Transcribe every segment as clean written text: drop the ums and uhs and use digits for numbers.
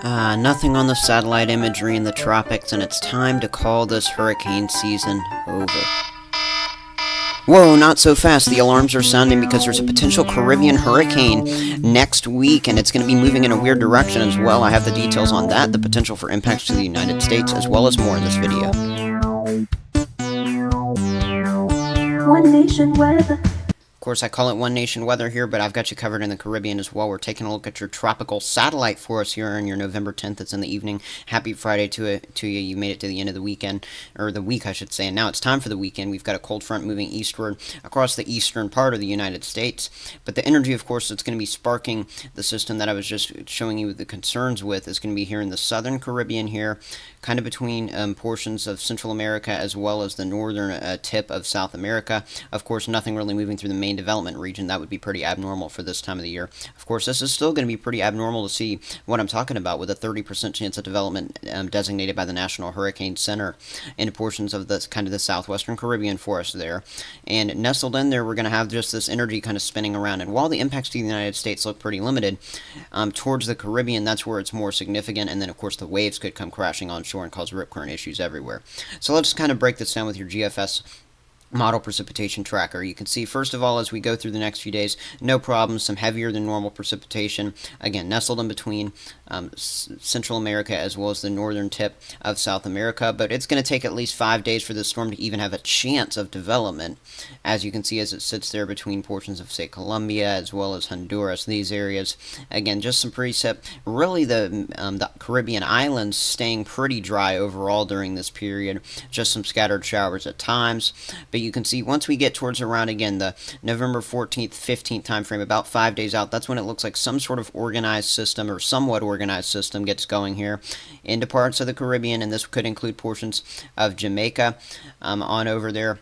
Nothing on the satellite imagery in the tropics, and it's time to call this hurricane season over. Whoa, not so fast. The alarms are sounding because there's a potential Caribbean hurricane next week, and it's going to be moving in a weird direction as well. I have the details on that, the potential for impacts to the United States, as well as more in this video. One Nation Weather. Of course, I call it One Nation Weather here, but I've got you covered in the Caribbean as well. We're taking a look at your tropical satellite for us here on your November 10th. It's in the evening. Happy Friday to you. You made it to the end of the weekend, or the week, I should say. And now it's time for the weekend. We've got a cold front moving eastward across the eastern part of the United States. But the energy, of course, that's going to be sparking the system that I was just showing you the concerns with is going to be here in the southern Caribbean here, kind of between portions of Central America as well as the northern tip of South America. Of course, nothing really moving through the main development region. That would be pretty abnormal for this time of the year. Of course, this is still going to be pretty abnormal to see what I'm talking about, with a 30% chance of development designated by the National Hurricane Center into portions of the kind of the southwestern Caribbean for us there. And nestled in there, we're going to have just this energy kind of spinning around. And while the impacts to the United States look pretty limited, towards the Caribbean, that's where it's more significant. And then, of course, the waves could come crashing onshore and cause rip current issues everywhere. So let's kind of break this down with your GFS model precipitation tracker. You can see, first of all, as we go through the next few days, no problems, some heavier than normal precipitation, again, nestled in between Central America as well as the northern tip of South America, but it's going to take at least 5 days for this storm to even have a chance of development, as you can see as it sits there between portions of, say, Colombia as well as Honduras, these areas. Again, just some precip. Really, the Caribbean islands staying pretty dry overall during this period, just some scattered showers at times. But you can see once we get towards around, again, the November 14th, 15th time frame, about 5 days out, that's when it looks like some sort of organized system, or somewhat organized system, gets going here into parts of the Caribbean, and this could include portions of Jamaica on over there.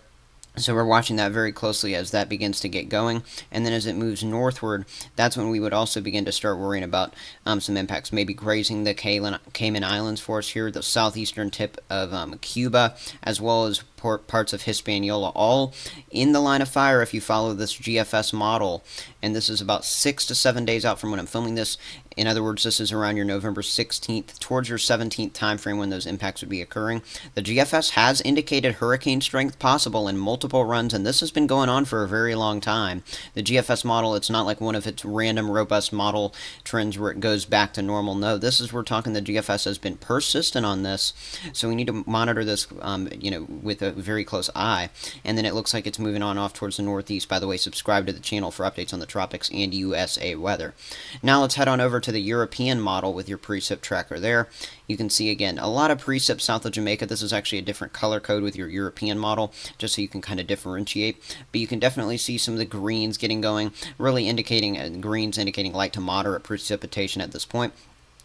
So we're watching that very closely as that begins to get going. And then as it moves northward, that's when we would also begin to start worrying about some impacts, maybe grazing the Cayman Islands for us here, the southeastern tip of Cuba, as well as parts of Hispaniola, all in the line of fire if you follow this GFS model. And this is about 6 to 7 days out from when I'm filming this. In other words, this is around your November 16th, towards your 17th time frame when those impacts would be occurring. The GFS has indicated hurricane strength possible in multiple runs, and this has been going on for a very long time. The GFS model, it's not like one of its random robust model trends where it goes back to normal. No, this is, we're talking, the GFS has been persistent on this, so we need to monitor this with a very close eye. And then it looks like it's moving on off towards the northeast. By the way, subscribe to the channel for updates on the tropics and USA weather. Now let's head on over to the European model with your precip tracker there. You can see, again, a lot of precip south of Jamaica. This is actually a different color code with your European model, just so you can kind of differentiate. But you can definitely see some of the greens getting going, really indicating, greens indicating light to moderate precipitation at this point.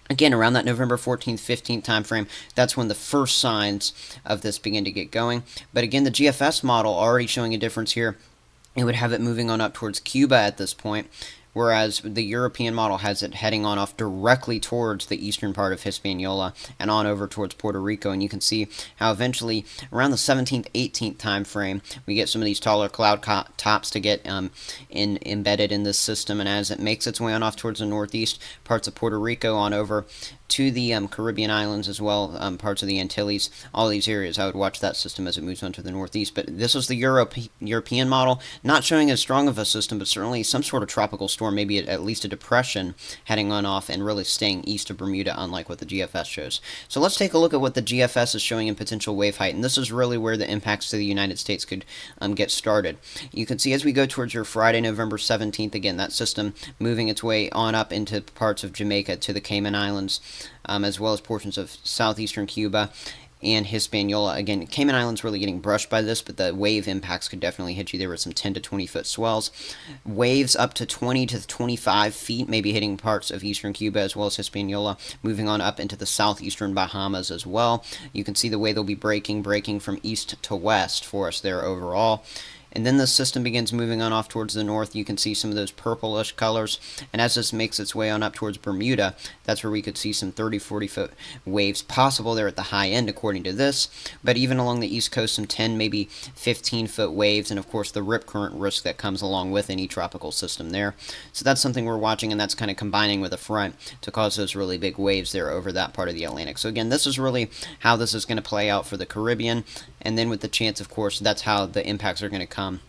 Again, around that November 14th, 15th time frame, that's when the first signs of this begin to get going. But again, the GFS model already showing a difference here. It would have it moving on up towards Cuba at this point, whereas the European model has it heading on off directly towards the eastern part of Hispaniola and on over towards Puerto Rico. And you can see how eventually, around the 17th, 18th time frame, we get some of these taller cloud tops to get embedded in this system. And as it makes its way on off towards the northeast, parts of Puerto Rico on over to the Caribbean islands as well, parts of the Antilles, all these areas, I would watch that system as it moves on to the northeast. But this was the European model, not showing as strong of a system, but certainly some sort of tropical storm, maybe at least a depression heading on off and really staying east of Bermuda, unlike what the GFS shows. So let's take a look at what the GFS is showing in potential wave height, and this is really where the impacts to the United States could get started. You can see as we go towards your Friday, November 17th, again, that system moving its way on up into parts of Jamaica to the Cayman Islands, as well as portions of southeastern Cuba and Hispaniola. Again, Cayman Islands really getting brushed by this, but the wave impacts could definitely hit you. There were some 10 to 20 foot swells. Waves up to 20 to 25 feet, maybe hitting parts of eastern Cuba as well as Hispaniola, moving on up into the southeastern Bahamas as well. You can see the way they'll be breaking from east to west for us there overall. And then the system begins moving on off towards the north. You can see some of those purplish colors. And as this makes its way on up towards Bermuda, that's where we could see some 30, 40-foot waves possible there at the high end, according to this. But even along the east coast, some 10, maybe 15-foot waves, and of course the rip current risk that comes along with any tropical system there. So that's something we're watching, and that's kind of combining with a front to cause those really big waves there over that part of the Atlantic. So again, this is really how this is going to play out for the Caribbean, and then with the chance, of course, that's how the impacts are going to come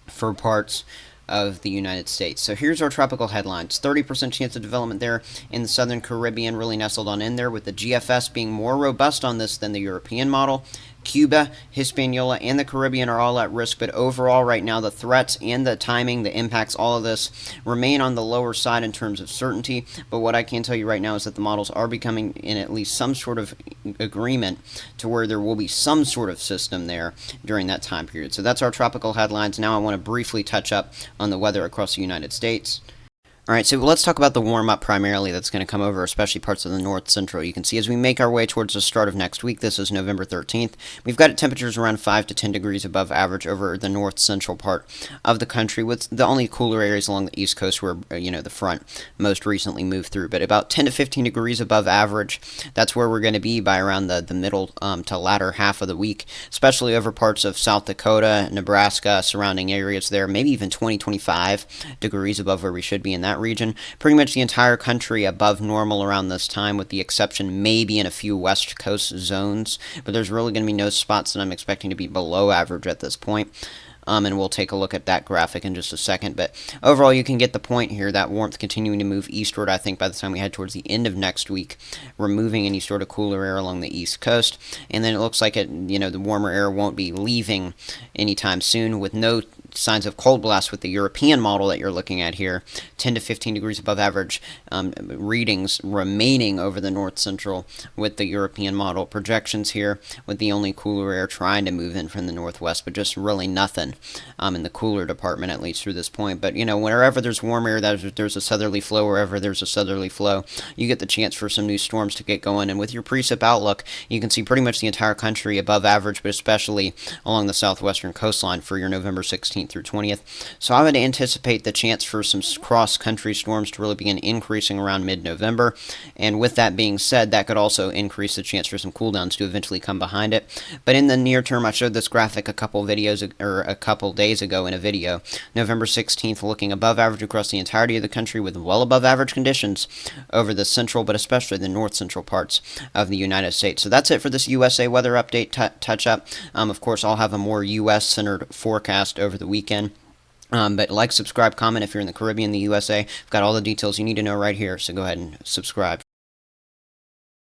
for parts of the United States. So here's our tropical headlines. 30% chance of development there in the southern Caribbean, really nestled on in there, with the GFS being more robust on this than the European model. Cuba, Hispaniola, and the Caribbean are all at risk, but overall right now the threats and the timing, the impacts, all of this remain on the lower side in terms of certainty. But what I can tell you right now is that the models are becoming in at least some sort of agreement to where there will be some sort of system there during that time period. So that's our tropical headlines. Now I want to briefly touch up on the weather across the United States. Alright, so let's talk about the warm-up primarily that's going to come over, especially parts of the north central. You can see as we make our way towards the start of next week, this is November 13th, we've got temperatures around 5 to 10 degrees above average over the north central part of the country, with the only cooler areas along the east coast where, the front most recently moved through. But about 10 to 15 degrees above average, that's where we're going to be by around the middle to latter half of the week, especially over parts of South Dakota, Nebraska, surrounding areas there, maybe even 20, 25 degrees above where we should be in that region. Pretty much the entire country above normal around this time, with the exception maybe in a few west coast zones, but there's really going to be no spots that I'm expecting to be below average at this point. And we'll take a look at that graphic in just a second. But overall, you can get the point here, that warmth continuing to move eastward, I think, by the time we head towards the end of next week, removing any sort of cooler air along the east coast. And then it looks like the warmer air won't be leaving anytime soon, with no signs of cold blast with the European model that you're looking at here. 10 to 15 degrees above average readings remaining over the north central with the European model projections here, with the only cooler air trying to move in from the northwest, but just really nothing in the cooler department, at least through this point. But wherever there's warm air, there's a southerly flow. Wherever there's a southerly flow, you get the chance for some new storms to get going. And with your precip outlook, you can see pretty much the entire country above average, but especially along the southwestern coastline for your November 16th through 20th. So I would anticipate the chance for some cross-country storms to really begin increasing around mid-November. And with that being said, that could also increase the chance for some cooldowns to eventually come behind it. But in the near term, I showed this graphic a couple days ago in a video. November 16th looking above average across the entirety of the country, with well above average conditions over the central, but especially the north central parts of the United States. So that's it for this USA weather update touch-up. Of course, I'll have a more U.S.-centered forecast over the weekend. But like, subscribe, comment if you're in the Caribbean, the USA. I've got all the details you need to know right here, so go ahead and subscribe.